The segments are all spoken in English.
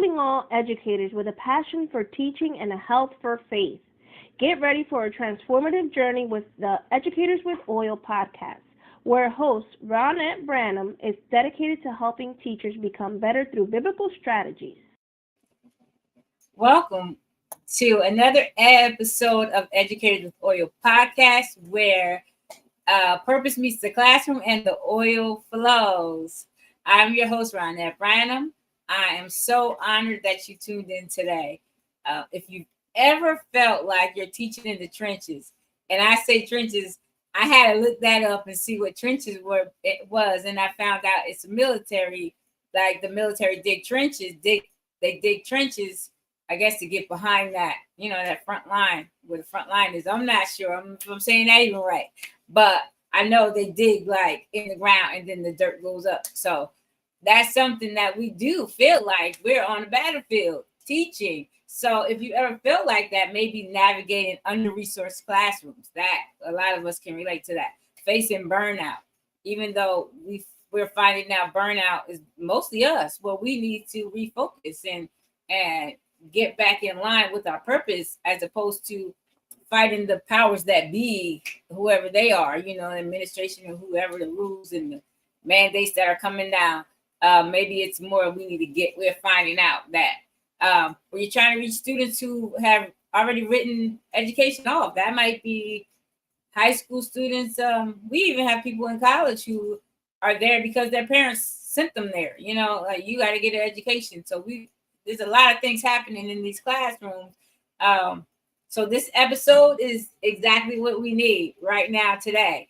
calling all educators with a passion for teaching and a health for faith. Get ready for a transformative journey with the Educators with Oil podcast, where host Ronnette Branham is dedicated to helping teachers become better through biblical strategies. Welcome to another episode of Educators with Oil podcast, where purpose meets the classroom and the oil flows. I'm your host, Ronnette Branham. I am so honored that you tuned in today. If you've ever felt like you're teaching in the trenches, and I say trenches, I had to look that up and see what trenches was, and I found out it's military, like the military dig trenches. They dig trenches, I guess, to get behind that, that front line, where the front line is. I'm not sure if I'm saying that even right, but I know they dig like in the ground and then the dirt goes up. So that's something that we do feel like we're on the battlefield teaching. So if you ever feel like that, maybe navigating under-resourced classrooms, that a lot of us can relate to that. Facing burnout, even though we're finding now burnout is mostly us. Well, we need to refocus and get back in line with our purpose, as opposed to fighting the powers that be, whoever they are, administration or whoever, the rules and the mandates that are coming down. Maybe it's more we're finding out that when you're trying to reach students who have already written education off, that might be high school students. We even have people in college who are there because their parents sent them there, like you got to get an education. So there's a lot of things happening in these classrooms. So this episode is exactly what we need right now today.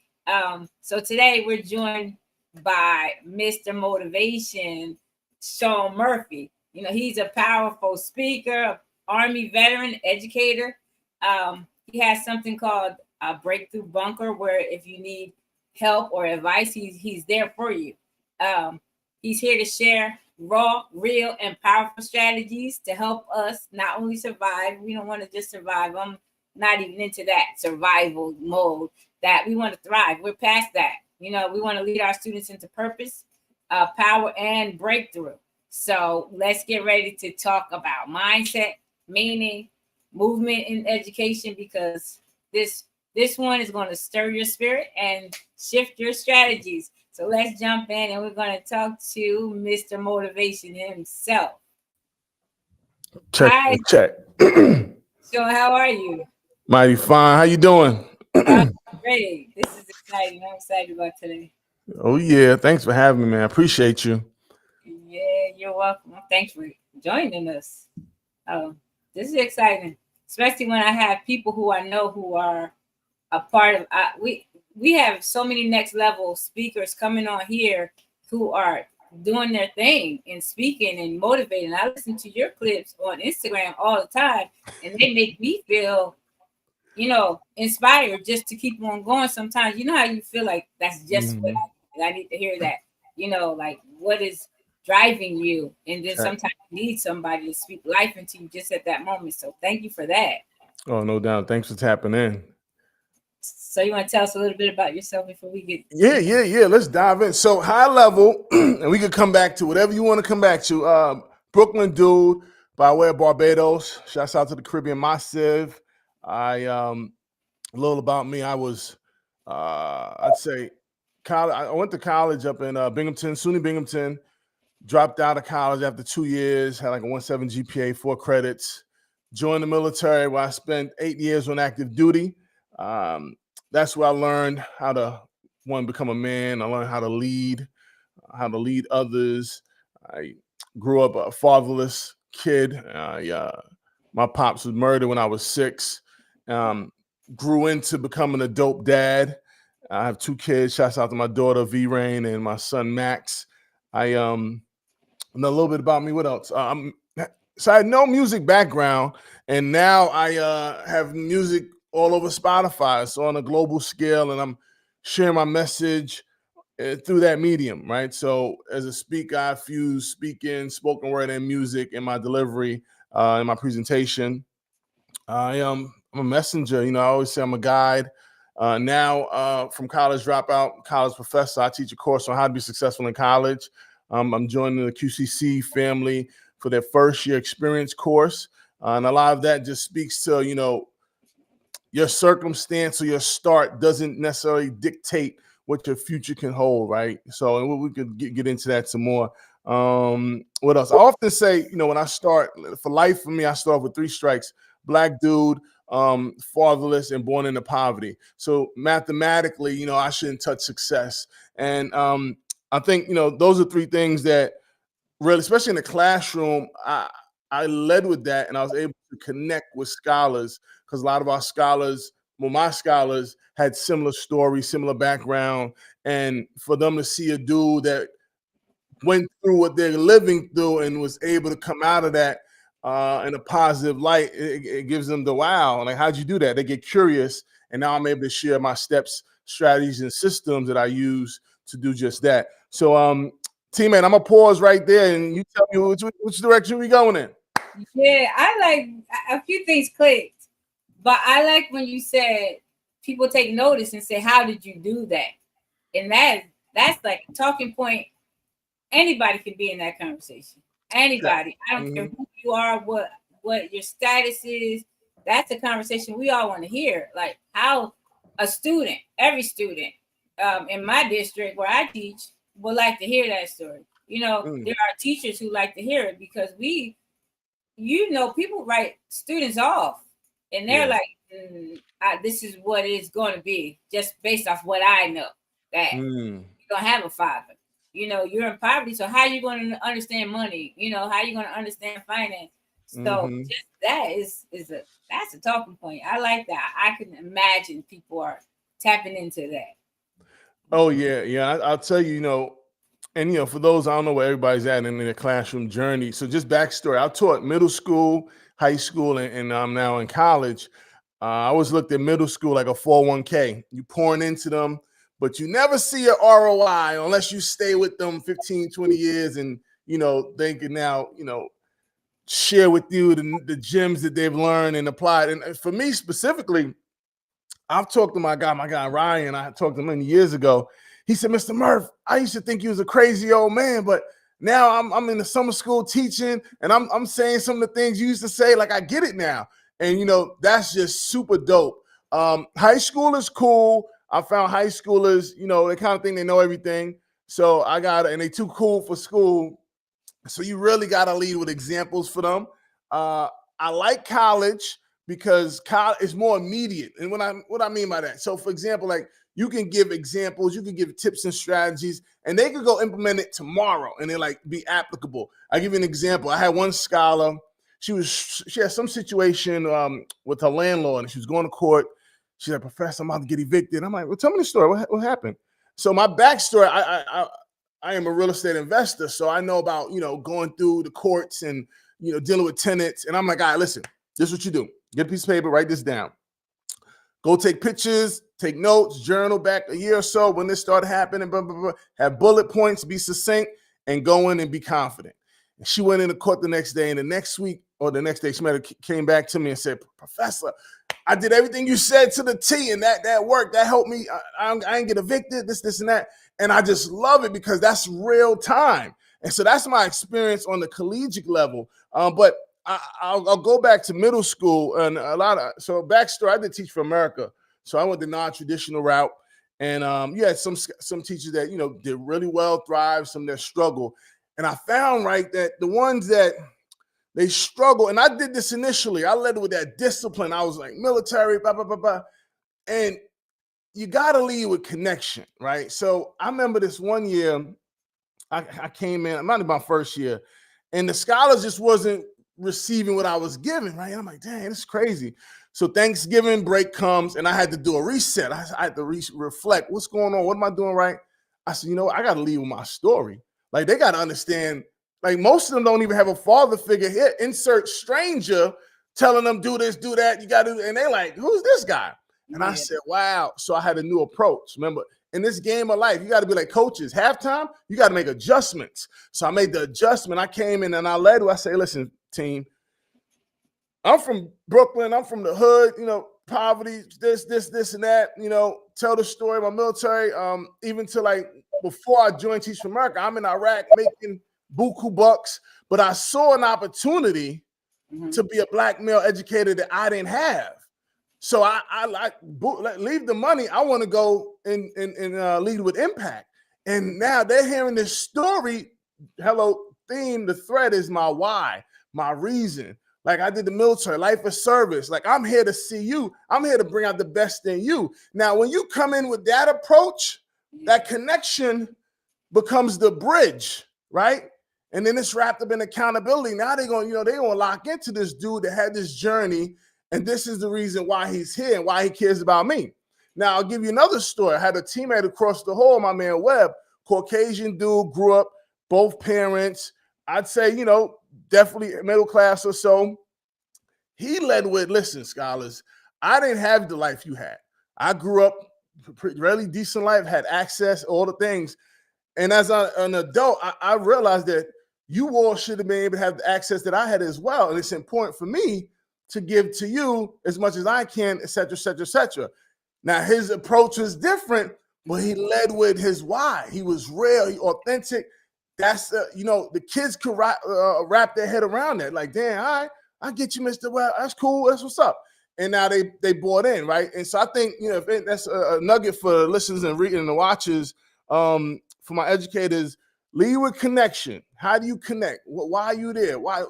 So today we're joined by Mr. Motivation, Shaun Murphy. He's a powerful speaker, Army veteran, educator. He has something called a breakthrough bunker, where if you need help or advice, he's there for you. He's here to share raw, real, and powerful strategies to help us not only survive. We don't want to just survive. I'm not even into that survival mode, that we want to thrive. We're past that. We want to lead our students into purpose, power, and breakthrough. So let's get ready to talk about mindset, meaning, movement in education, because this one is going to stir your spirit and shift your strategies. So let's jump in, and we're going to talk to Mr. Motivation himself. Check. So how are you? Mighty fine. How you doing? Great. This is exciting. I'm excited about today. Oh, yeah. Thanks for having me, man. I appreciate you. Yeah, you're welcome. Thanks for joining us. This is exciting, especially when I have people who I know who are a part of. We have so many next level speakers coming on here who are doing their thing and speaking and motivating. I listen to your clips on Instagram all the time, and they make me feel, inspired just to keep on going. Sometimes, how you feel like that's just what I need to hear that, like what is driving you. And then sometimes you need somebody to speak life into you just at that moment. So thank you for that. Oh, no doubt. Thanks for tapping in. So you want to tell us a little bit about yourself before we get... Yeah. Let's dive in. So high level, and we could come back to whatever you want to come back to. Brooklyn dude by way of Barbados. Shouts out to the Caribbean Massive. A little about me. I was, I'd say, college. I went to college up in Binghamton, SUNY Binghamton. Dropped out of college after 2 years. Had like a 1.7 GPA, 4 credits. Joined the military, where I spent 8 years on active duty. That's where I learned how to, become a man. I learned how to lead others. I grew up a fatherless kid. My pops was murdered when I was 6. Grew into becoming a dope dad. I have 2 kids. Shouts out to my daughter V-Rain and my son Max. And a little bit about me. What else? So I had no music background, and now I have music all over Spotify. So on a global scale, and I'm sharing my message through that medium, right? So as a speaker, I fuse speaking, spoken word, and music in my delivery, in my presentation. I'm a messenger. I always say I'm a guide. Now, from college dropout, college professor, I teach a course on how to be successful in college. I'm joining the QCC family for their first year experience course. And a lot of that just speaks to, your circumstance or your start doesn't necessarily dictate what your future can hold, right? So, and we could get into that some more. What else? I often say, when I start for life, for me, I start with 3 strikes: Black dude, fatherless, and born into poverty. So mathematically, I shouldn't touch success. And I think, those are 3 things that really, especially in the classroom, I led with that, and I was able to connect with scholars, because a lot of our scholars, my scholars, had similar stories, similar background, and for them to see a dude that went through what they're living through and was able to come out of that in a positive light, it gives them the wow. Like, how'd you do that? They get curious, and now I'm able to share my steps, strategies, and systems that I use to do just that. So, teammate, I'm gonna pause right there, and you tell me which direction we going in. Yeah, I like a few things clicked, but I like when you said people take notice and say, "How did you do that?" And that's like a talking point. Anybody can be in that conversation. Anybody. I don't care who you are, what your status is. That's a conversation we all want to hear. Like how a student, every student in my district where I teach would like to hear that story. There are teachers who like to hear it because people write students off and they're like, this is what it's going to be just based off what I know, that you don't have a father. You're in poverty, so how are you going to understand money? How are you going to understand finance? So just that that's a talking point. I like that. I can imagine people are tapping into that. Oh yeah. I'll tell you, and for those, I don't know where everybody's at in their classroom journey. So just backstory: I taught middle school, high school, and I'm now in college. I always looked at middle school like a 401k. You pouring into them, but you never see your ROI unless you stay with them 15, 20 years and, they can now, share with you the gems that they've learned and applied. And for me specifically, I've talked to my guy Ryan. I talked to him many years ago. He said, "Mr. Murph, I used to think you was a crazy old man, but now I'm in the summer school teaching, and I'm saying some of the things you used to say. Like, I get it now." And that's just super dope. High school is cool. I found high schoolers, they kind of think they know everything. So and they too cool for school. So you really got to lead with examples for them. I like college because college is more immediate. And what I mean by that, so for example, like you can give examples, you can give tips and strategies, and they could go implement it tomorrow and they like be applicable. I'll give you an example. I had one scholar. She had some situation with her landlord, and she was going to court. She's like, "Professor, I'm about to get evicted." I'm like, "Well, tell me the story. What happened?" So my backstory, I am a real estate investor, so I know about, going through the courts and, dealing with tenants. And I'm like, "All right, listen, this is what you do. Get a piece of paper, write this down. Go take pictures, take notes, journal back a year or so when this started happening, blah, blah, blah. Have bullet points, be succinct, and go in and be confident." And she went into court the next day, and the next week or the next day, she came back to me and said, "Professor, I did everything you said to the T, and that worked. That helped me. I ain't get evicted, this, and that." And I just love it because that's real time. And so that's my experience on the collegiate level. But I'll go back to middle school and so backstory, I did teach for America. So I went the non-traditional route. And you had some teachers that, did really well, thrive, some that struggle. And I found, right, that the ones that they struggle, and I did this initially, I led with that discipline. I was like military, blah, blah, blah, blah. And you got to lead with connection, right? So I remember this one year, I came in, not in my first year, and the scholars just wasn't receiving what I was giving, right? And I'm like, "Dang, this is crazy." So Thanksgiving break comes, and I had to do a reset. I had to reflect, what's going on? What am I doing right? I said, I got to lead with my story. Like, they got to understand, like, most of them don't even have a father figure. Here, insert stranger telling them, do this, do that, you got to do, and they're like, "Who's this guy?" And I said, wow. So I had a new approach. Remember, in this game of life, you got to be like coaches. Halftime, you got to make adjustments. So I made the adjustment. I came in and I led. I say, "Listen, team, I'm from Brooklyn. I'm from the hood, poverty, this, and that, tell the story of my military. Even to like before I joined Teach for America, I'm in Iraq making buku bucks, but I saw an opportunity to be a black male educator that I didn't have. So I like leave the money. I want to go and lead with impact. And now they're hearing this story. Hello, theme. The thread is my why, my reason. Like I did the military, life of service. Like I'm here to see you. I'm here to bring out the best in you. Now, when you come in with that approach, that connection becomes the bridge, right? And then it's wrapped up in accountability. Now they're going, they're going to lock into this dude that had this journey. And this is the reason why he's here and why he cares about me. Now, I'll give you another story. I had a teammate across the hall, my man Webb, Caucasian dude, grew up, both parents. I'd say, definitely middle class or so. He led with, listen, scholars, I didn't have the life you had. I grew up really decent life, had access, all the things. And as an adult, I realized that you all should have been able to have the access that I had as well. And it's important for me to give to you as much as I can, et cetera, et cetera, et cetera. Now, his approach was different, but he led with his why. He was real, he authentic. That's, the kids could wrap their head around that. Like, damn, all right, I get you, Mr. Well, that's cool. That's what's up. And now they bought in, right? And so I think, that's a nugget for listeners and reading and the watchers. For my educators, lead with connection. How do you connect? Why are you there? Why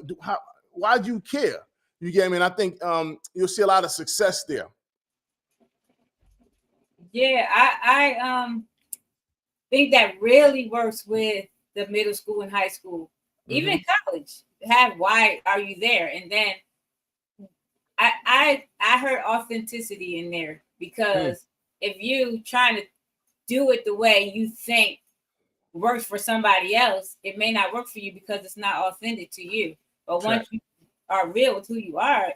do you care? You get me? And I think you'll see a lot of success there. Yeah, I think that really works with the middle school and high school, even college. Have why are you there? And then I heard authenticity in there, because if you trying to do it the way you think works for somebody else, it may not work for you because it's not authentic to you. But once you are real with who you are,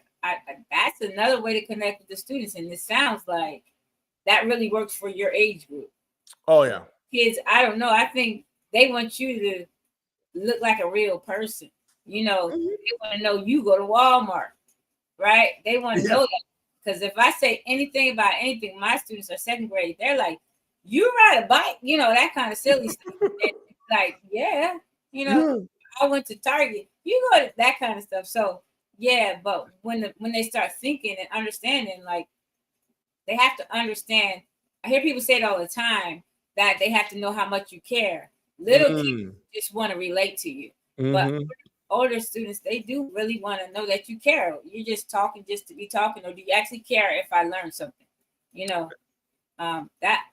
that's another way to connect with the students. And it sounds like that really works for your age group. Oh yeah, kids. I don't know. I think they want you to look like a real person. They want to know you go to Walmart, right? They want to know that, because if I say anything about anything, my students are second grade. They're like, you ride a bike, that kind of silly stuff. Like, I went to Target. You go to that kind of stuff. So yeah, but when they start thinking and understanding, like, they have to understand. I hear people say it all the time, that they have to know how much you care. Little kids just want to relate to you, but older students, they do really want to know that you care. You're just talking just to be talking, or do you actually care if I learn something?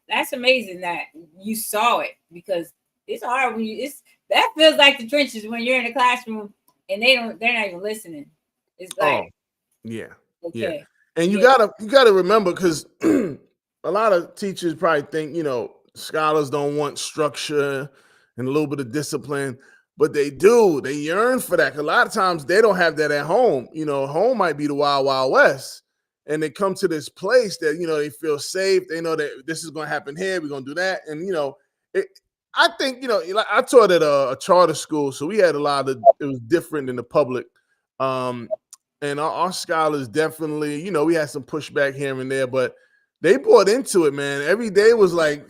That's amazing that you saw it, because it's hard when that feels like the trenches when you're in the classroom and they're not even listening. It's like, okay. And you gotta remember, because a lot of teachers probably think, scholars don't want structure and a little bit of discipline, but they do. They yearn for that. 'Cause a lot of times they don't have that at home. Home might be the wild, wild west. And they come to this place that, they feel safe. They know that this is going to happen here. We're going to do that. And, I think, I taught at a charter school. So we had it was different than the public. And our scholars definitely, we had some pushback here and there, but they bought into it, man. Every day was like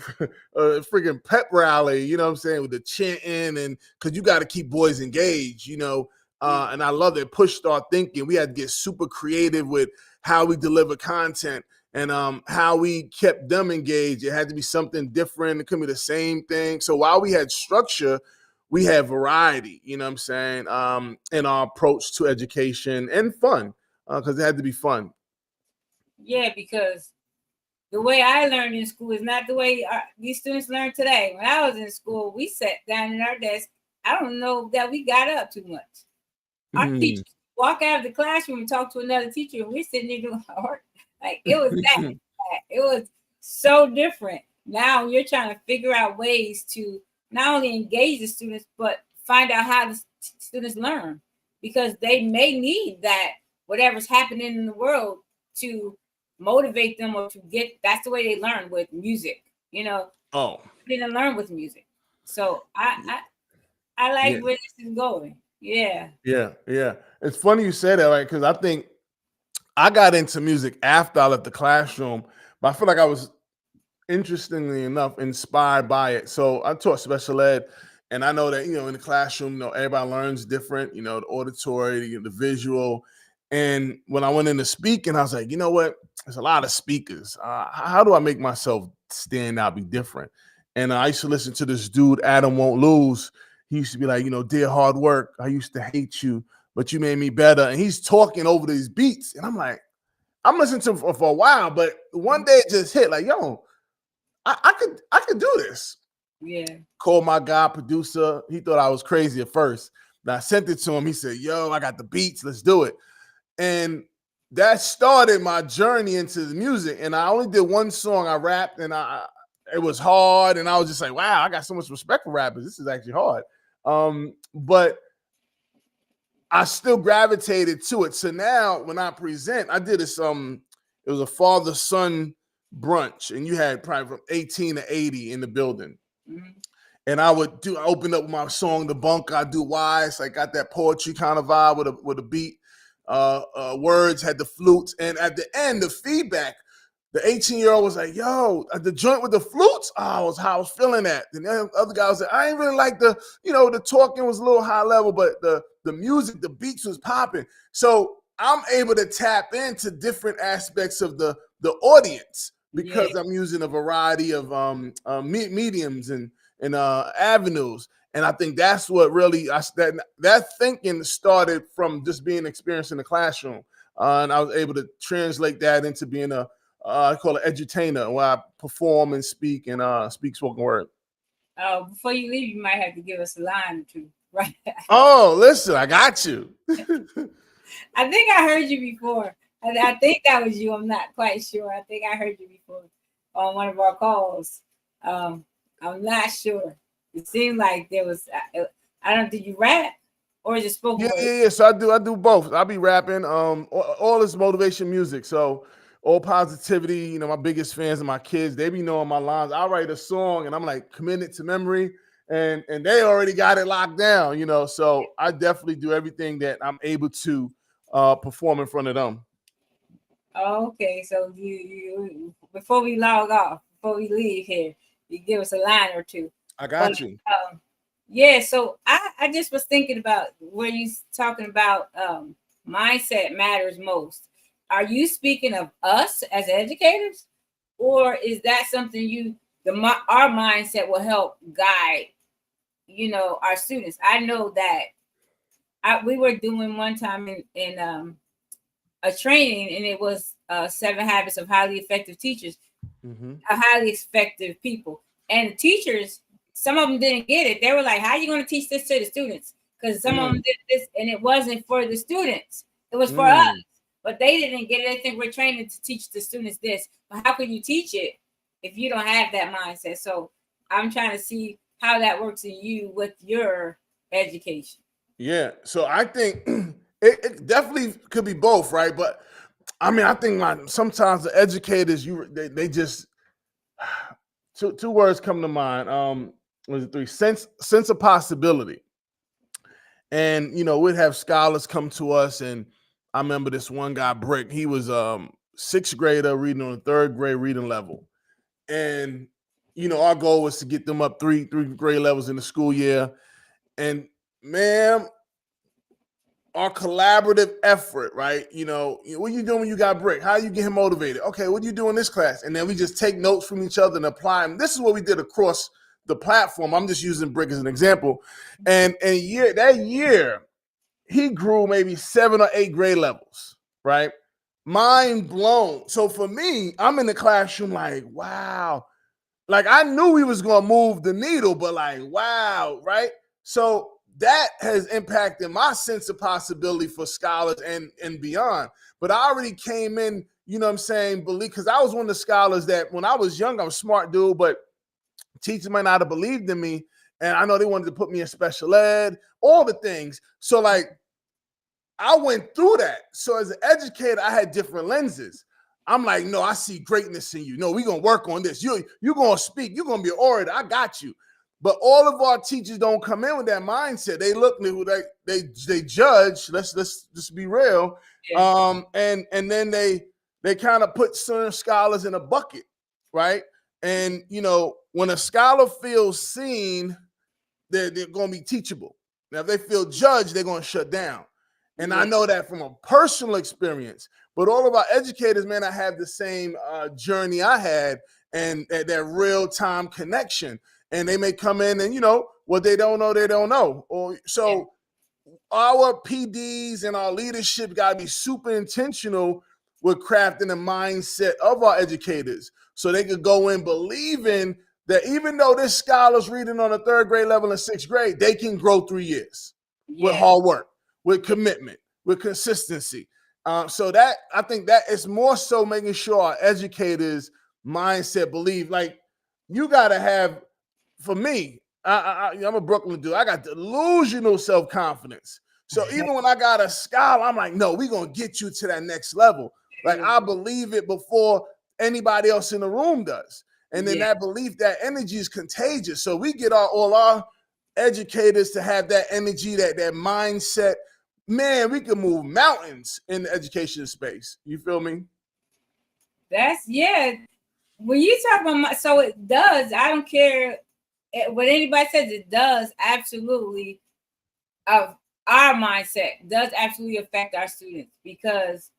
a freaking pep rally, you know what I'm saying, with the chanting, and because you got to keep boys engaged, and I love it. Pushed our thinking. We had to get super creative with how we deliver content and how we kept them engaged. It had to be something different. It couldn't be the same thing. So while we had structure, we had variety, you know what I'm saying, in our approach to education, and fun, because it had to be fun. Yeah, because the way I learned in school is not the way these students learn today. When I was in school, we sat down at our desk. I don't know that we got up too much. Our teachers walk out of the classroom and talk to another teacher, and we're sitting there doing our work. Like, it was that. It was so different. Now you're trying to figure out ways to not only engage the students, but find out how the students learn, because they may need that, whatever's happening in the world, to motivate them, or to get. That's the way they learn, with music. They didn't learn with music. So I like where this is going. Yeah. It's funny you say that, right? Because I think I got into music after I left the classroom, but I feel like I was, interestingly enough, inspired by it. So I taught special ed And I know that, in the classroom, everybody learns different, the auditory, the visual. And when I went into speaking, I was like, you know what? There's a lot of speakers. How do I make myself stand out, be different? And I used to listen to this dude, Adam Won't Lose. He used to be like, dear hard work, I used to hate you, but you made me better. And he's talking over these beats. And I'm like, I'm listening to him for a while, but one day it just hit like, yo, I could do this. Yeah. Called my guy producer. He thought I was crazy at first. But I sent it to him. He said, yo, I got the beats. Let's do it. And that started my journey into the music. And I only did one song. I rapped and it was hard. And I was just like, wow, I got so much respect for rappers. This is actually hard. But I still gravitated to it. So now when I present, I did this, it was a father-son brunch, and you had probably from 18 to 80 in the building. Mm-hmm. And I opened up with my song, The Bunk, I Do Wise. I got that poetry kind of vibe with a beat. Words had the flutes. And at the end, the feedback, the 18-year-old was like, yo, the joint with the flutes, I was feeling that. And the other guy was like, I ain't really like the talking was a little high level, but the music, the beats was popping. So I'm able to tap into different aspects of the audience because I'm using a variety of mediums and avenues. And I think that's what really, that thinking started from just being experienced in the classroom. And I was able to translate that into being I call it edutainer, where I perform and speak and speak spoken word. Before you leave, you might have to give us a line or two, right? Oh, listen, I got you. I think I heard you before. I think that was you. I'm not quite sure. I think I heard you before on one of our calls. I'm not sure. It seemed like there was. I don't. Did you rap or is it spoken word? Yeah. So I do both. I'll be rapping. All this motivation music. So all positivity. My biggest fans are my kids. They be knowing my lines. I write a song and I'm like committed to memory, and they already got it locked down. So I definitely do everything that I'm able to perform in front of them. Okay, so you before we log off, before we leave here, you give us a line or two. I got you. Yeah, so I just was thinking about where you talking about mindset matters most. Are you speaking of us as educators, or is that something our mindset will help guide, our students? I know that we were doing one time in a training, and it was 7 habits of highly effective teachers, highly effective people. And the teachers, some of them didn't get it. They were like, how are you going to teach this to the students? Because some of them did this, and it wasn't for the students. It was for us. But they didn't get it. They think we're training to teach the students this. But how can you teach it if you don't have that mindset? So I'm trying to see how that works in you with your education. Yeah. So I think it definitely could be both, right? But I mean, I think sometimes the educators, they just two words come to mind. Was it 3? Sense of possibility. And we'd have scholars come to us, and I remember this one guy, Brick. He was 6th grader reading on the 3rd grade reading level, and our goal was to get them up three grade levels in the school year. And man, our collaborative effort, right? What you doing when you got Brick? How you get him motivated? Okay, what do you do in this class? And then we just take notes from each other and apply them. This is what we did across the platform. I'm just using Brick as an example. And that year, he grew maybe 7 or 8 grade levels, right? Mind blown. So for me, I'm in the classroom like, wow. Like I knew we was going to move the needle, but like, wow, right? So that has impacted my sense of possibility for scholars and beyond. But I already came in, believe, because I was one of the scholars that when I was young, I was a smart dude, but teachers might not have believed in me. And I know they wanted to put me in special ed, all the things. So like, I went through that. So as an educator, I had different lenses. I'm like, no, I see greatness in you. No, we're going to work on this. You're going to speak. You're going to be an orator. I got you. But all of our teachers don't come in with that mindset. They look, they judge. Let's just be real. Yeah. And then they kind of put certain scholars in a bucket, right? And when a scholar feels seen, they're going to be teachable. Now, if they feel judged, they're going to shut down. And I know that from a personal experience. But all of our educators may not have the same journey I had and that real-time connection. And they may come in and, what they don't know, they don't know. Or so our PDs and our leadership got to be super intentional with crafting the mindset of our educators so they could go in believing that even though this scholar's reading on a 3rd grade level in 6th grade, they can grow 3 years with hard work, with commitment, with consistency. So that I think that it's more so making sure our educators' mindset believe, like, you got to have, for me, I'm a Brooklyn dude. I got delusional self-confidence. So even when I got a scholar, I'm like, no, we're going to get you to that next level. Like, I believe it before anybody else in the room does. And then that belief, that energy is contagious. So we get all our educators to have that energy, that mindset. Man, we can move mountains in the education space. You feel me? When you talk about so it does. I don't care what anybody says. It does absolutely. Our mindset does absolutely affect our students, because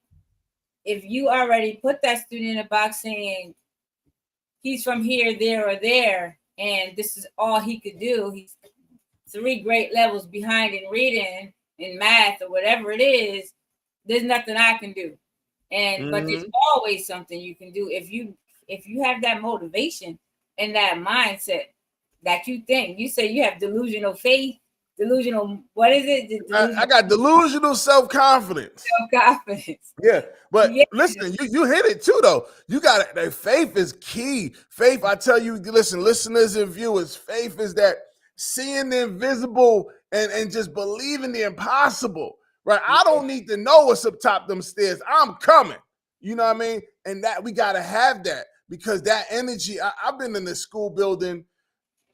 if you already put that student in a box saying he's from here, there, or there, and this is all he could do, he's 3 grade levels behind in reading, in math, or whatever it is, there's nothing I can do. But there's always something you can do if you have that motivation and that mindset that you think. You say you have delusional faith, delusional, what is it? I got delusional self-confidence. Yeah, but listen, you hit it too, though. You got it. That faith is key. Faith, I tell you, listen, listeners and viewers, faith is that seeing the invisible and just believing the impossible, right? I don't need to know what's up top them stairs. I'm coming. You know what I mean? And that we got to have that, because that energy, I've been in the school building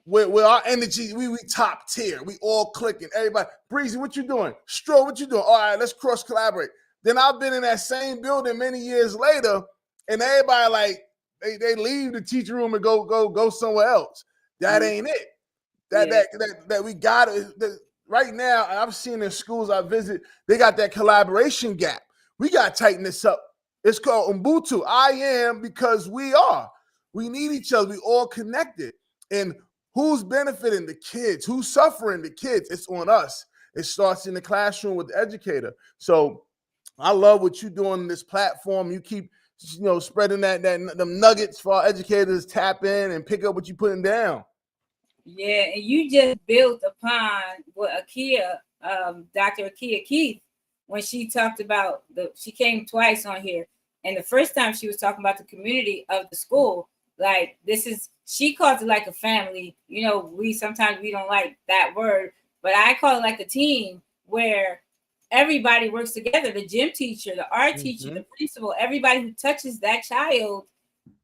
where our energy, we top tier. We all clicking. Everybody, Breezy, what you doing? Stro, what you doing? All right, let's cross collaborate. Then I've been in that same building many years later, and everybody like they leave the teacher room and go somewhere else. That ain't it. That we got it right now. I've seen in schools I visit, they got that collaboration gap. We got to tighten this up. It's called Ubuntu. I am because we are. We need each other. We all connected. And who's benefiting? The kids. Who's suffering? The kids. It's on us. It starts in the classroom with the educator. So I love what you're doing on this platform. You keep, spreading them nuggets for our educators to tap in and pick up what you're putting down. Yeah, and you just built upon what Dr. Akia Keith, when she talked about she came twice on here, and the first time she was talking about the community of the school. Like, she calls it like a family. Sometimes we don't like that word, but I call it like a team where everybody works together. The gym teacher, the art teacher, the principal, everybody who touches that child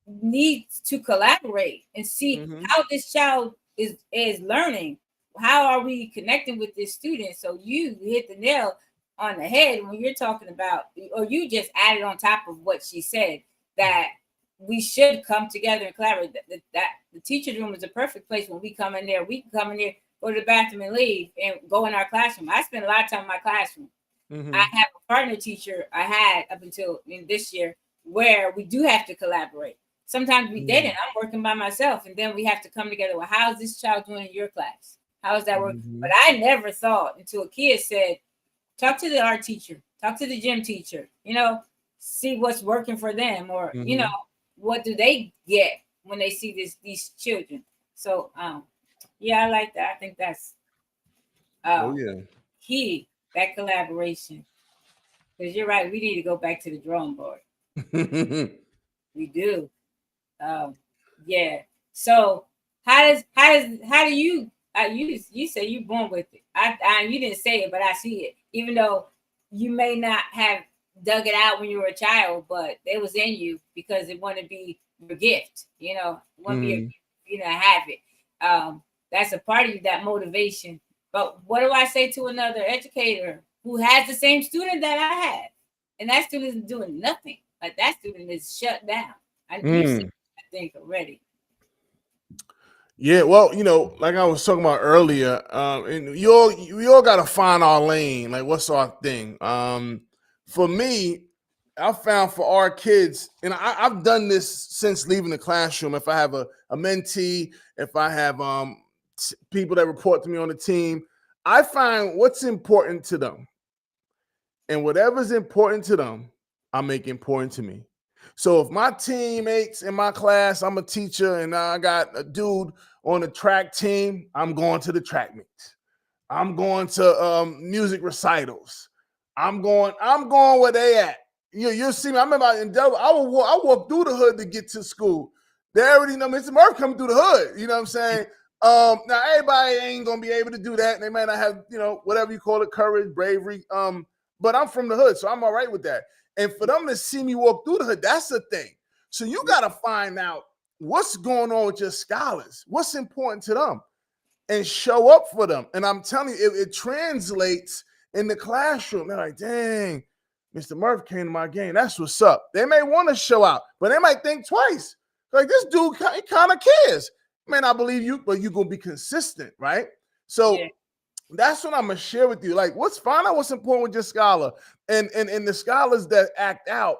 needs to collaborate and see how this child is learning. How are we connecting with this student? So you hit the nail on the head when you're talking about, or you just added on top of what she said, that we should come together and collaborate. That the teacher's room is a perfect place. When we come in there, we can come in there, go to the bathroom and leave, and go in our classroom. I spend a lot of time in my classroom. I have a partner teacher I had up until this year where we do have to collaborate. Sometimes we didn't. I'm working by myself, and then we have to come together. Well, how's this child doing in your class? How is that working? But I never thought until a kid said, talk to the art teacher, talk to the gym teacher, see what's working for them, or, what do they get when they see these children. So, I like that. I think that's key, that collaboration. Because you're right, we need to go back to the drawing board. We do. So how do you you say you're born with it? You didn't say it, but I see it. Even though you may not have dug it out when you were a child, but it was in you because it want to be your gift. Want to be a, have it. That's a part of you, that motivation. But what do I say to another educator who has the same student that I have, and that student isn't doing nothing? Like, that student is shut down. I think already. Yeah, well, like I was talking about earlier, and we all got to find our lane. Like, what's our thing? For me, I found for our kids, and I've done this since leaving the classroom. If I have a mentee, if I have people that report to me on the team, I find what's important to them, and whatever's important to them, I make important to me. So if my teammates in my class, I'm a teacher, and I got a dude on the track team, I'm going to the track meets. I'm going to music recitals. I'm going where they at. You'll see me. I remember in Delaware, I walk through the hood to get to school. They already know Mr. Murph coming through the hood. You know what I'm saying? Now everybody ain't gonna be able to do that. They might not have, whatever you call it, courage, bravery. But I'm from the hood, so I'm all right with that. And for them to see me walk through the hood, that's the thing. So you gotta find out what's going on with your scholars, what's important to them, and show up for them. And I'm telling you, it translates in the classroom. They're like, dang, Mr. Murph came to my game. That's what's up. They may want to show out, but they might think twice. Like, this dude kind of cares. May not believe you, but you're going to be consistent, right? So that's what I'm going to share with you. Like, find out what's important with your scholar. And the scholars that act out,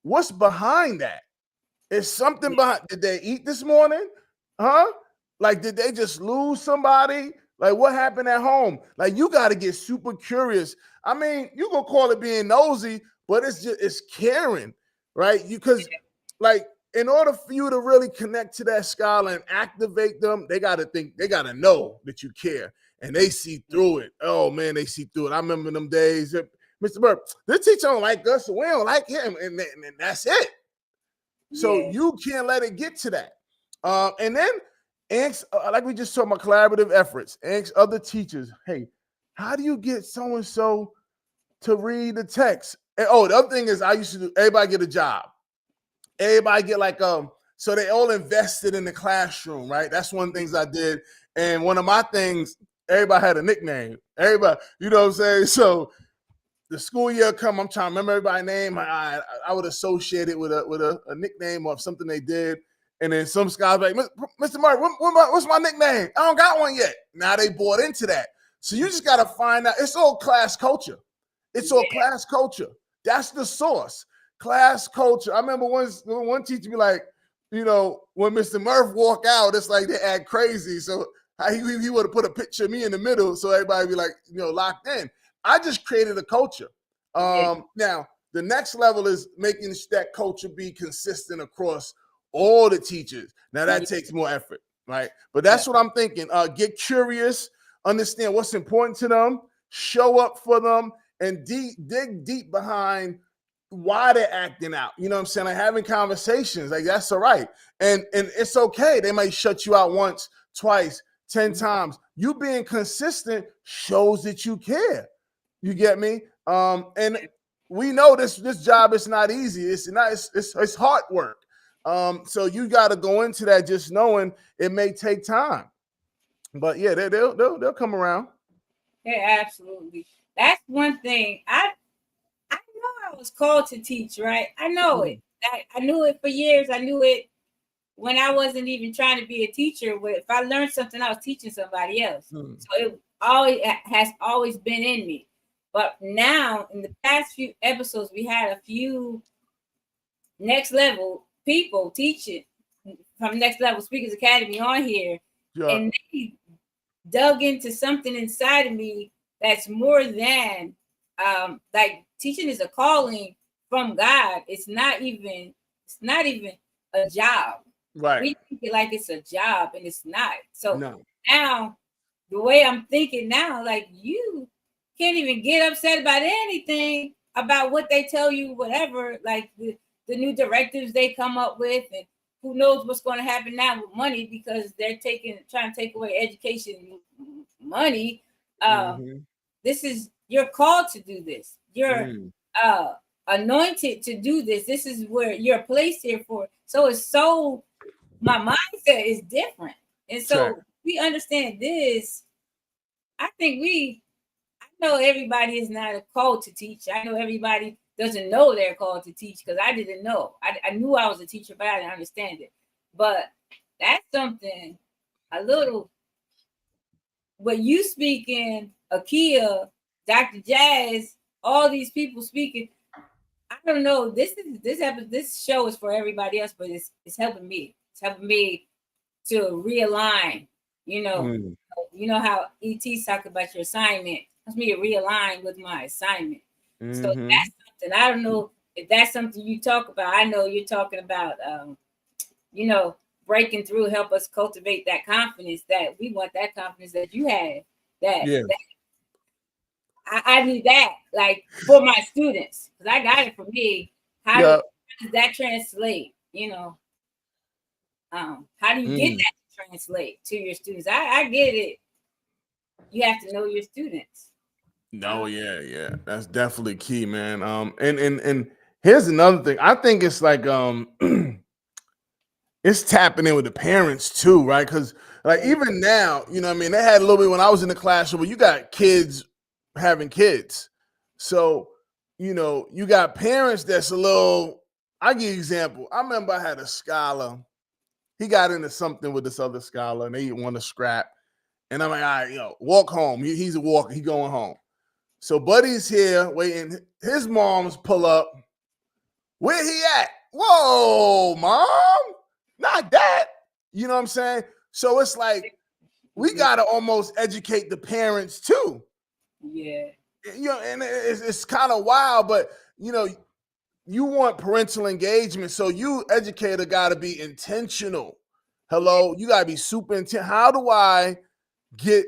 what's behind that? Is something behind? Did they eat this morning? Huh? Like, did they just lose somebody? Like, what happened at home? Like, you got to get super curious. I mean, you gonna call it being nosy, but it's caring, right? Because, like, in order for you to really connect to that scholar and activate them, they got to know that you care, and they see through it. Oh man, they see through it. I remember them days. Mr. Burke, this teacher don't like us, so we don't like him, and that's it. So you can't let it get to that. And then ask, like we just talked about collaborative efforts, ask other teachers, hey, how do you get so-and-so to read the text? And the other thing is I used to do, everybody get a job. Everybody get so they all invested in the classroom, right? That's one of the things I did. And one of my things, everybody had a nickname. Everybody, you know what I'm saying? So the school year come, I'm trying to remember everybody's name. I would associate it with a nickname or something they did. And then some scholars like, Mr. Mark, what's my nickname? I don't got one yet. Now they bought into that. So you just got to find out. It's all class culture. It's all class culture. That's the source. Class culture. I remember one teacher be like, when Mr. Murph walk out, it's like they act crazy. So he would have put a picture of me in the middle so everybody be like, locked in. I just created a culture. Now, the next level is making that culture be consistent across all the teachers. Now, that takes more effort, right? But that's what I'm thinking. Get curious, understand what's important to them, show up for them, and dig deep behind why they're acting out. You know what I'm saying? Like having conversations, like that's all right. And it's okay. They might shut you out once, twice, 10 times. You being consistent shows that you care. You get me? And we know this job is not easy. It's hard work. So you got to go into that just knowing it may take time. But yeah, they'll come around. Yeah, absolutely. That's one thing. I know I was called to teach, right? I know it. I knew it for years. I knew it when I wasn't even trying to be a teacher. If I learned something, I was teaching somebody else. So it has always been in me. But now, in the past few episodes, we had a few next level people teaching from Next Level Speakers Academy on here, and they dug into something inside of me that's more than like teaching is a calling from God. It's not even a job. Right. We think it like it's a job, and it's not. So now the way I'm thinking now, like you can't even get upset about anything about what they tell you, whatever, like the new directives they come up with, and who knows what's going to happen now with money because they're trying to take away education money. This is, you're called to do this. You're anointed to do this. This is where you're placed here for. So my mindset is different. And so we understand this. I know everybody is not called to teach. I know everybody doesn't know they're called to teach because I didn't know. I knew I was a teacher, but I didn't understand it. But that's something a little. But you speaking, Akia, Dr. Jazz, all these people speaking. I don't know. This show is for everybody else, but it's helping me. It's helping me to realign. You know how ET's talk about your assignment. Helps me to realign with my assignment. So that's something. I don't know if that's something you talk about. I know you're talking about, breaking through, help us cultivate that confidence that we want, that confidence that you had. That I need that, like, for my students, because I got it for me. How does that translate? How do you get that to translate to your students? I get it. You have to know your students. No, yeah, that's definitely key, man. And here's another thing. I think it's like it's tapping in with the parents too, right? Because like even now, they had a little bit when I was in the classroom, but you got kids having kids. So, you got parents that's a little, I'll give you an example. I remember I had a scholar. He got into something with this other scholar and they didn't want to scrap. And I'm like, all right, walk home. He's a walker. He going home. So Buddy's here waiting. His mom's pull up. Where he at? Whoa, mom. Not that. You know what I'm saying? So it's like we got to almost educate the parents too. Yeah. And it's kind of wild, but, you want parental engagement. So you, educator, got to be intentional. Hello? You got to be super intentional. How do I get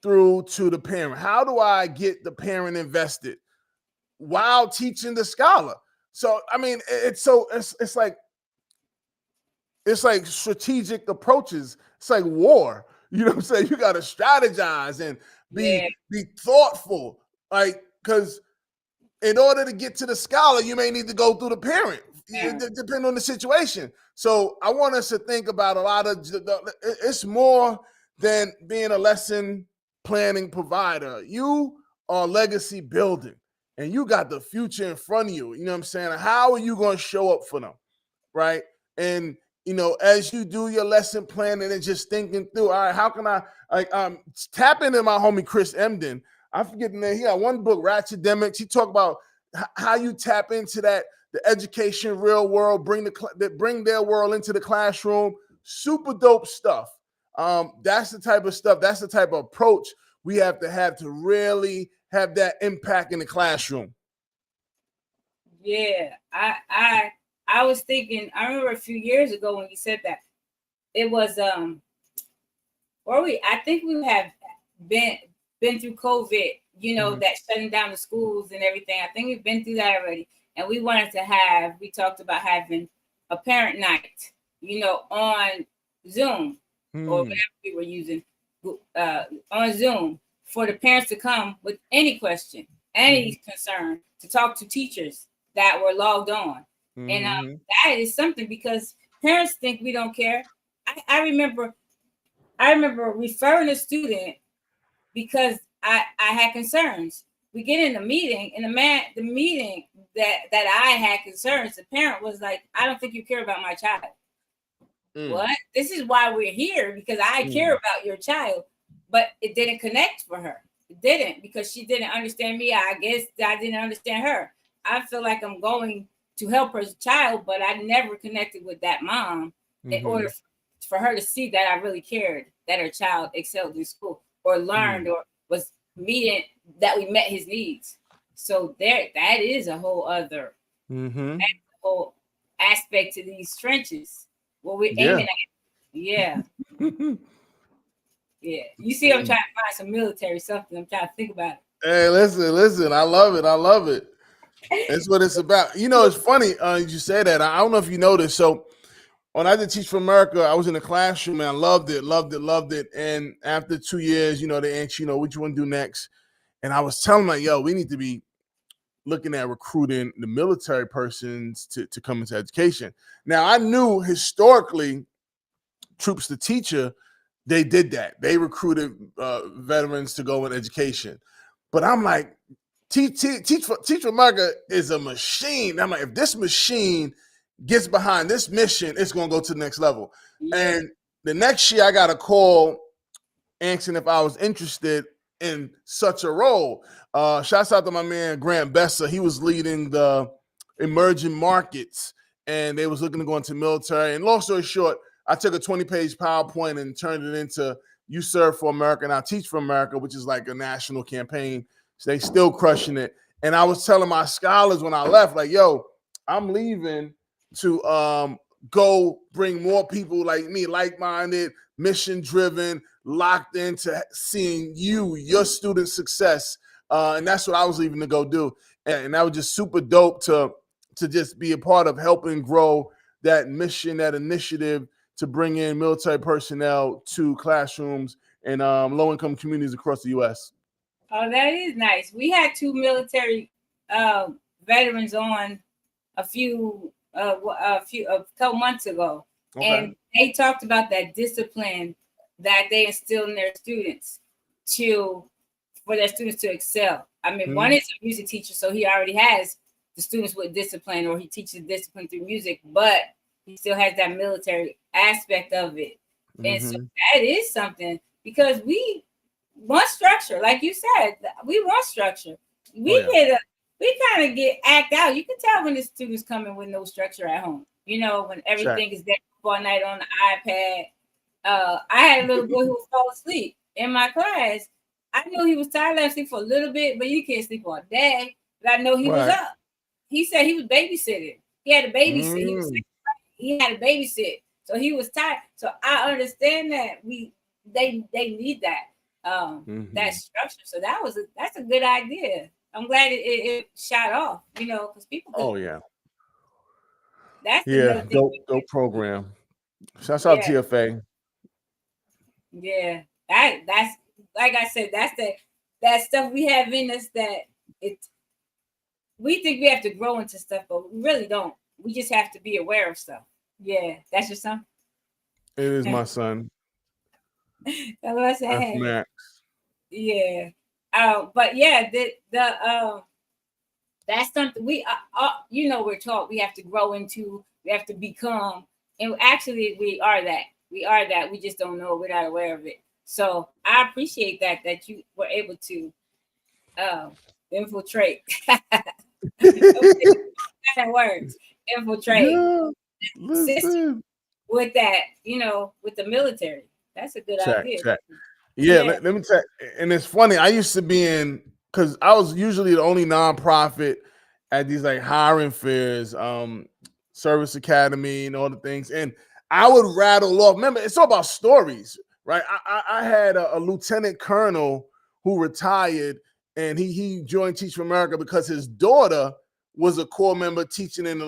through to the parent? How do I get the parent invested while teaching the scholar? So, I mean, it's like strategic approaches. It's like war. You know what I'm saying? You got to strategize and be thoughtful. Like, because in order to get to the scholar, you may need to go through the parent. It depends on the situation. So I want us to think about a lot of, it's more than being a lesson planning provider. You are legacy building and you got the future in front of you. You know what I'm saying? How are you going to show up for them? Right. And, as you do your lesson planning and just thinking through, all right, how can I tap into my homie Chris Emden? I forget the name. He got one book, Ratchetdemics. He talked about how you tap into that, the education, real world, bring their world into the classroom. Super dope stuff. That's the type of stuff. That's the type of approach we have to really have that impact in the classroom. Yeah, I was thinking. I remember a few years ago when you said that. It was I think we have been through COVID. That shutting down the schools and everything. I think we've been through that already. And we talked about having a parent night, on Zoom or whatever we were using on Zoom for the parents to come with any question, any concern, to talk to teachers that were logged on. And that is something, because parents think we don't care. I remember referring a student because I had concerns. We get in a meeting, and the meeting that I had concerns, the parent was like, I don't think you care about my child. What? This is why we're here, because I care about your child. But it didn't connect for her. It didn't, because she didn't understand me. I guess I didn't understand her. I feel like I'm going to help her child, but I never connected with that mom in order for her to see that I really cared that her child excelled in school or learned or was meeting, that we met his needs. So that is a whole other whole aspect to these trenches. What we're aiming at. Yeah. Yeah. You see, I'm trying to find some military something. I'm trying to think about it. Hey, listen. I love it. That's what it's about. It's funny you say that. I don't know if you noticed. So when I did Teach for America, I was in the classroom and I loved it. And after 2 years, they asked, what you want to do next? And I was telling them, we need to be looking at recruiting the military persons to come into education. Now, I knew historically, Troops to Teacher, they did that. They recruited veterans to go in education. But I'm like, Teach for America is a machine. I'm like, if this machine gets behind this mission, it's going to go to the next level. Yeah. And the next year I got a call asking if I was interested in such a role. Shouts out to my man Grant Besser. He was leading the emerging markets, and they was looking to go into military. And long story short, I took a 20-page PowerPoint and turned it into "You Serve for America and I Teach for America," which is like a national campaign. So they still crushing it. And I was telling my scholars when I left, like, "Yo, I'm leaving to go bring more people like me, like-minded, mission-driven, locked into seeing your student success." And that's what I was leaving to go do. And that was just super dope to just be a part of helping grow that mission, that initiative to bring in military personnel to classrooms and low-income communities across the U.S. Oh, that is nice. We had 2 military veterans on a couple months ago, and they talked about that discipline that they instill in their students for their students to excel. I mean, one is a music teacher, so he already has the students with discipline, or he teaches discipline through music, but he still has that military aspect of it. And so that is something, because we want structure, like you said. We want structure. We kind of get act out. You can tell when the students coming with no structure at home. When everything is there all night on the iPad. I had a little boy who fall asleep in my class. I knew he was tired of sleep for a little bit, but you can't sleep all day. But I know he was up. He said he was babysitting. He had a babysit. He had a babysit, so he was tired. So I understand that they need that that structure. So that's a good idea. I'm glad it shot off. Because people. That's another thing. Dope program. Shouts out TFA. Yeah, that's like I said. That's that stuff we have in us that we think we have to grow into stuff, but we really don't. We just have to be aware of stuff. Yeah, that's your son. It is my son. That's what I said. That's Max. Yeah. But yeah, that's something we we're taught we have to grow into, we have to become, and actually we are that. We just don't know, we're not aware of it. So I appreciate that you were able to infiltrate. Words. Infiltrate. Yeah, with that, with the military. That's a good idea. Check. Yeah, let me tell you. And it's funny, I used to be because I was usually the only nonprofit at these like hiring fairs, service academy and all the things. And I would rattle off. Remember, it's all about stories, right? I had a lieutenant colonel who retired, and he joined Teach for America because his daughter was a core member teaching in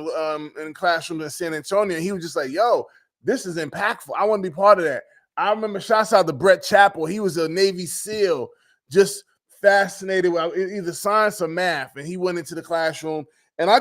classrooms in San Antonio. And he was just like, "Yo, this is impactful. I want to be part of that." I remember, shouts out to Brett Chappell. He was a Navy SEAL, just fascinated with either science or math. And he went into the classroom. And I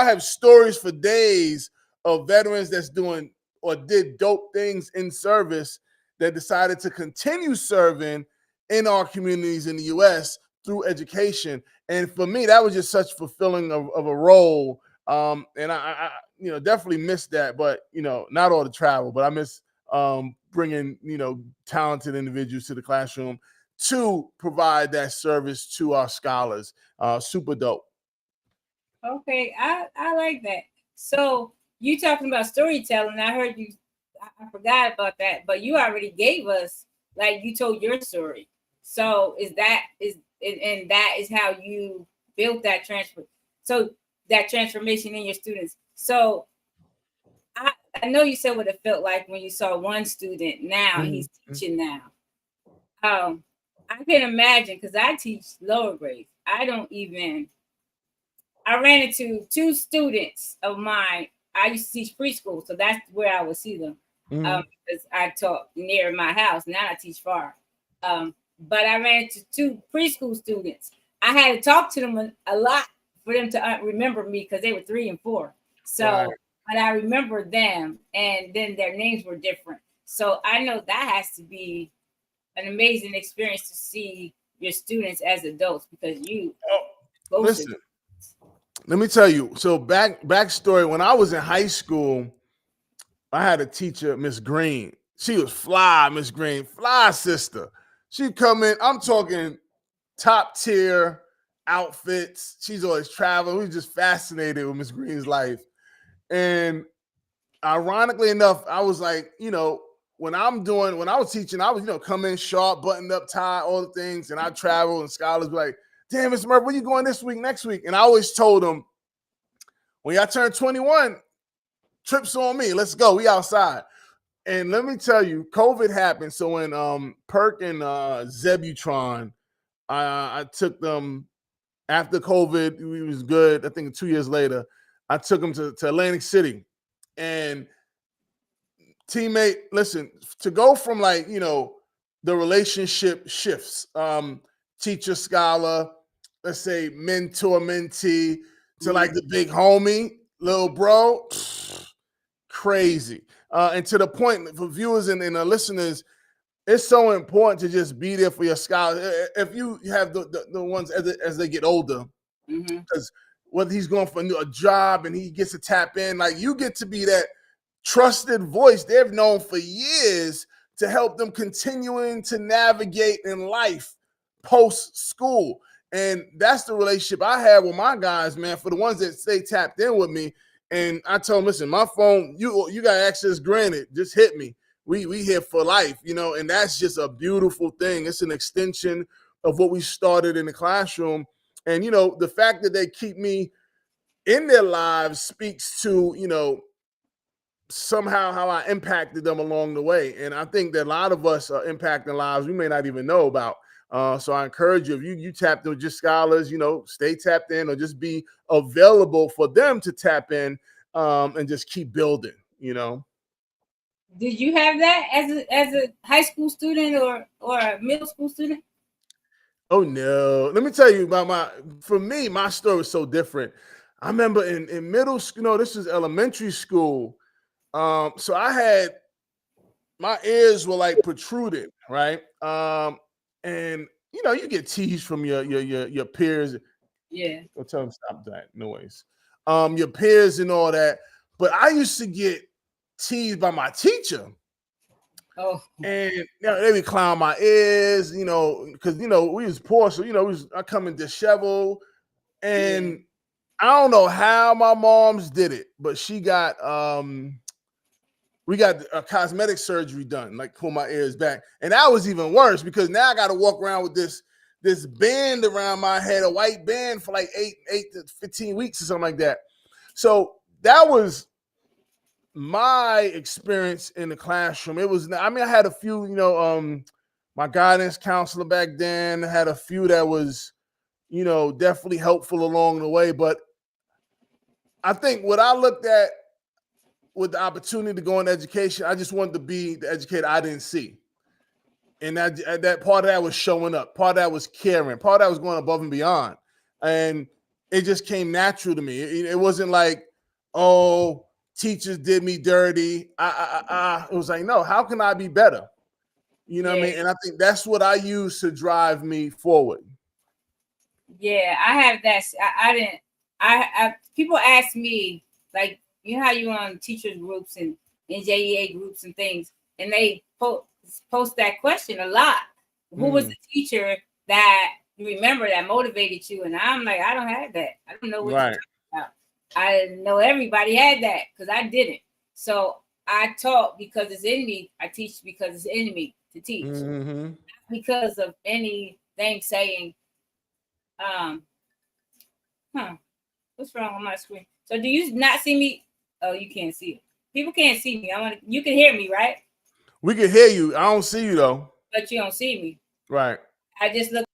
have stories for days of veterans that's doing or did dope things in service that decided to continue serving in our communities in the U.S. through education. And for me, that was just such fulfilling of a role. And I definitely missed that, but, not all the travel, but I miss bringing, talented individuals to the classroom to provide that service to our scholars. Super dope. Okay, I like that. So you talking about storytelling. I heard you. I forgot about that, but you already gave us, like, you told your story. So that is how you built that transfer. So that transformation in your students. So I know you said what it felt like when you saw one student. Now he's teaching now. I can imagine, because I teach lower grades. I ran into 2 students of mine. I used to teach preschool, so that's where I would see them. Because I taught near my house. Now I teach far. But I ran into 2 preschool students. I had to talk to them a lot for them to remember me, because they were 3 and 4. So, but I remember them, and then their names were different. So I know that has to be an amazing experience to see your students as adults, because you listen. Let me tell you. So backstory, when I was in high school, I had a teacher, Miss Green. She was fly, Miss Green, fly sister. She'd come in, I'm talking top tier outfits. She's always traveling. We were just fascinated with Miss Green's life. And ironically enough, I was like, when I was teaching, I was, come in sharp, buttoned up, tie, all the things. And I travel and scholars be like, damn, Mr. Murphy, where you going this week, next week? And I always told them, when y'all turn 21, trips on me. Let's go. We outside. And let me tell you, COVID happened. So when Perk and M0tivati0n, I took them after COVID, it was good. I think 2 years later, I took them to Atlantic City. And teammate, listen, to go from the relationship shifts, teacher, scholar, let's say mentor, mentee, to like the big homie, little bro, crazy. And to the point for viewers and listeners, it's so important to just be there for your scholar. If you have the ones as they get older, because whether he's going for a job and he gets to tap in, like you get to be that trusted voice they've known for years to help them continuing to navigate in life post school. And that's the relationship I have with my guys, man, for the ones that stay tapped in with me. And I tell them, listen, my phone, you got access granted, just hit me. We here for life, and that's just a beautiful thing. It's an extension of what we started in the classroom. And, the fact that they keep me in their lives speaks to, somehow how I impacted them along the way. And I think that a lot of us are impacting lives we may not even know about. So I encourage you, if you tapped in with just scholars, stay tapped in or just be available for them to tap in and just keep building, Did you have that as a high school student or a middle school student? Oh no. Let me tell you about my story was so different. I remember in middle school, this is elementary school. So I had my ears were like protruded, right? And you get teased from your peers. Yeah. I'll tell them stop that noise. Your peers and all that. But I used to get teased by my teacher. Oh. And they would clown my ears, because we was poor, so I come in disheveled. And I don't know how my mom's did it, but she got we got a cosmetic surgery done, like pull my ears back. And that was even worse because now I got to walk around with this band around my head, a white band for like 8 to 15 weeks or something like that. So that was my experience in the classroom. It was, I had a few, my guidance counselor back then had a few that was, definitely helpful along the way. But I think what I looked at with the opportunity to go into education, I just wanted to be the educator I didn't see. And that part of that was showing up. Part of that was caring. Part of that was going above and beyond. And it just came natural to me. It wasn't like, oh, teachers did me dirty. It was like, no, how can I be better? You know what I mean? And I think that's what I use to drive me forward. Yeah, I have that. I people ask me, like, how you on teachers groups and NJEA groups and things, and they post that question a lot. Who was the teacher that you remember that motivated you? And I'm like, I don't have that. I don't know what you're talking about. I didn't know everybody had that because I didn't. So I taught because it's in me. I teach because it's in me to teach. Not because of anything saying, what's wrong on my screen? So do you not see me? Oh, you can't see it. People can't see me. You can hear me, right? We can hear you. I don't see you though. But you don't see me. Right. I just look.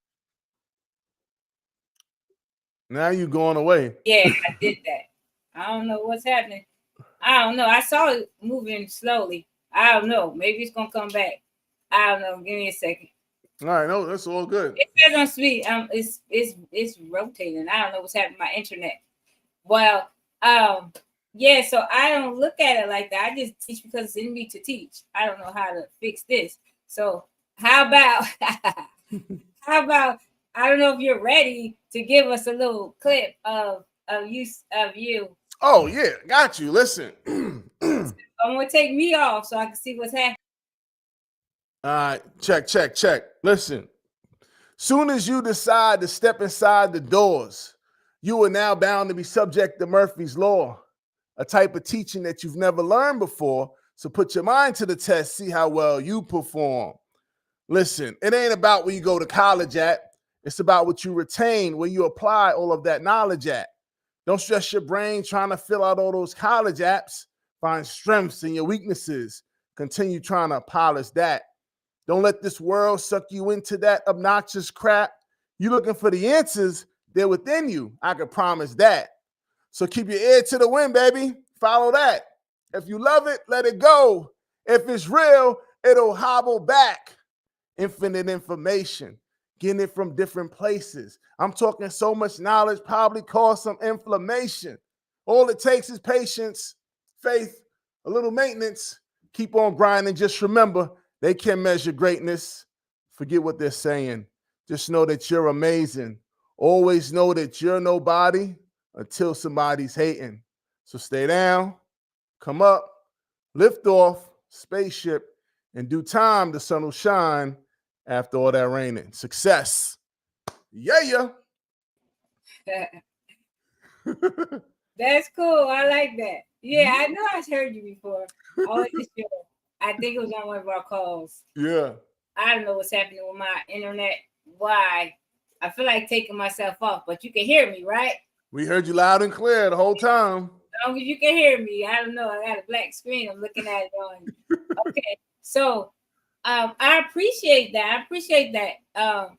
Now you going away. Yeah, I did that. I don't know what's happening. I don't know. I saw it moving slowly. I don't know. Maybe it's gonna come back. I don't know. Give me a second. All right, no, that's all good. It says on speed. It's rotating. I don't know what's happening to my internet. Well, yeah. So I don't look at it like that. I just teach because it's in me to teach. I don't know how to fix this. So how about I don't know if you're ready to give us a little clip of you. Oh yeah, got you. Listen. I'm gonna take me off so I can see what's happening. All right, check. Listen, soon as you decide to step inside the doors, you are now bound to be subject to Murphy's Law, a type of teaching that you've never learned before. So put your mind to the test, see how well you perform. Listen, it ain't about where you go to college at. It's about what you retain, where you apply all of that knowledge at. Don't stress your brain trying to fill out all those college apps. Find strengths in your weaknesses. Continue trying to polish that. Don't let this world suck you into that obnoxious crap. You looking for the answers, they're within you. I can promise that. So keep your ear to the wind, baby. Follow that. If you love it, let it go. If it's real, it'll hobble back. Infinite information, getting it from different places. I'm talking so much knowledge, probably cause some inflammation. All it takes is patience, faith, a little maintenance. Keep on grinding. Just remember, they can measure greatness. Forget what they're saying. Just know that you're amazing. Always know that you're nobody until somebody's hating. So stay down, come up, lift off, spaceship. In due time, the sun will shine after all that raining. Success. Yeah. That's cool. I like that. Yeah, I know I've heard you before. I think it was on one of our calls. Yeah. I don't know what's happening with my internet. Why? I feel like taking myself off, but you can hear me, right? We heard you loud and clear the whole time. As long as you can hear me. I don't know. I got a black screen. I'm looking at it on. Okay. So I appreciate that. I appreciate that.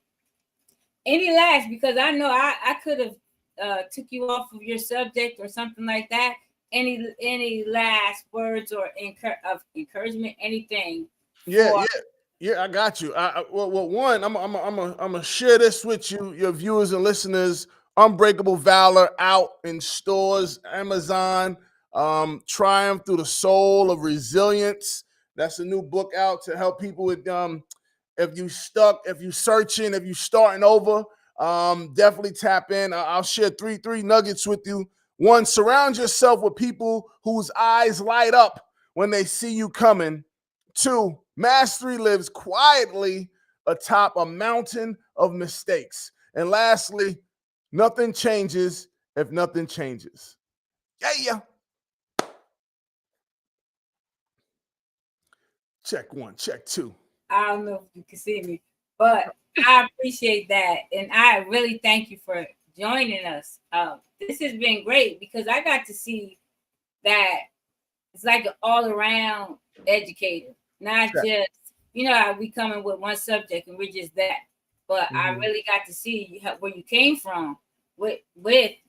Any last, because I know I could have took you off of your subject or something like that. Any last words or of encouragement, anything? Yeah, I got you. Well, one, I'm gonna share this with you, your viewers and listeners. Unbreakable Valor out in stores, Amazon. Triumph through the soul of resilience. That's a new book out to help people with if you stuck, if you searching, if you starting over. Definitely tap in. I'll share three nuggets with you. One, surround yourself with people whose eyes light up when they see you coming. Two, mastery lives quietly atop a mountain of mistakes. And lastly, nothing changes if nothing changes. Yeah. Check one, check two. I don't know if you can see me, but I appreciate that. And I really thank you for joining us. This has been great because I got to see that it's like an all-around educator, not just, we coming with one subject and we're just that. But I really got to see where you came from with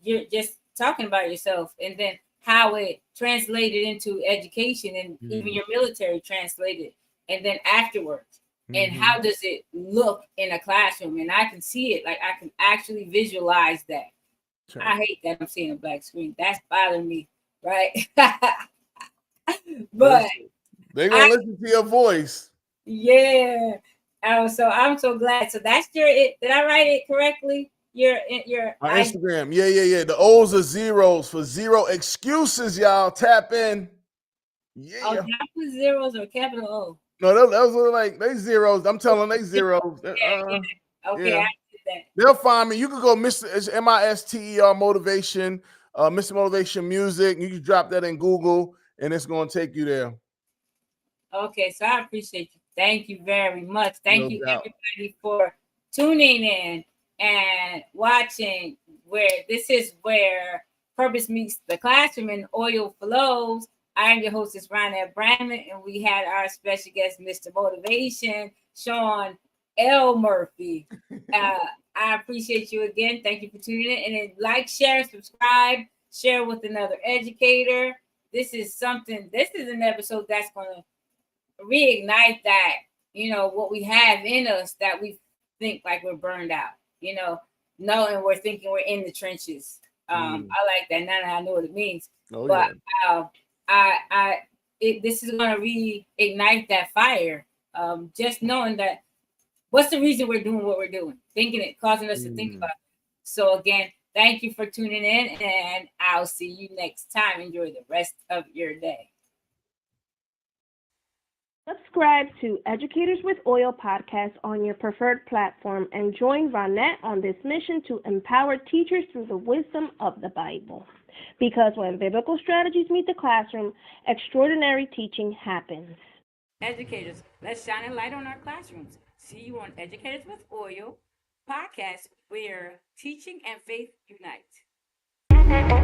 you're just talking about yourself, and then how it translated into education, and even your military translated, and then afterwards. And how does it look in a classroom? And I can see it, like I can actually visualize that. Sure. I hate that I'm seeing a black screen. That's bothering me, right? But they're gonna listen to your voice. Yeah. So I'm so glad. So that's did I write it correctly? Your Instagram. Yeah. The O's are zeros for zero excuses, y'all. Tap in. Yeah. Oh, capital zeros or capital O? No, those are like they zeros. I'm telling they zeros. Okay, I did that. They'll find me. You can go Mr. MISTER Motivation, Mr. Motivation Music. You can drop that in Google, and it's going to take you there. Okay, so I appreciate you. Thank you very much. Thank you, everybody, for tuning in and watching. Where purpose meets the classroom and oil flows. I am your hostess, Ronnette Branham, and we had our special guest, Mr. Motivation, Shaun L. Murphy. I appreciate you again. Thank you for tuning in. And then like, share, subscribe, share with another educator. This is an episode that's going to reignite that, what we have in us that we think like we're burned out, knowing we're thinking we're in the trenches. I like that. Now that I know what it means. This is going to reignite that fire. Just knowing that what's the reason we're doing what we're doing, thinking it, causing us to think about it. So again, thank you for tuning in, and I'll see you next time. Enjoy the rest of your day. Subscribe to Educators with Oil podcast on your preferred platform and join Ronnette on this mission to empower teachers through the wisdom of the Bible. Because when biblical strategies meet the classroom, extraordinary teaching happens. Educators, let's shine a light on our classrooms. See you on Educators with Oil podcast, where teaching and faith unite.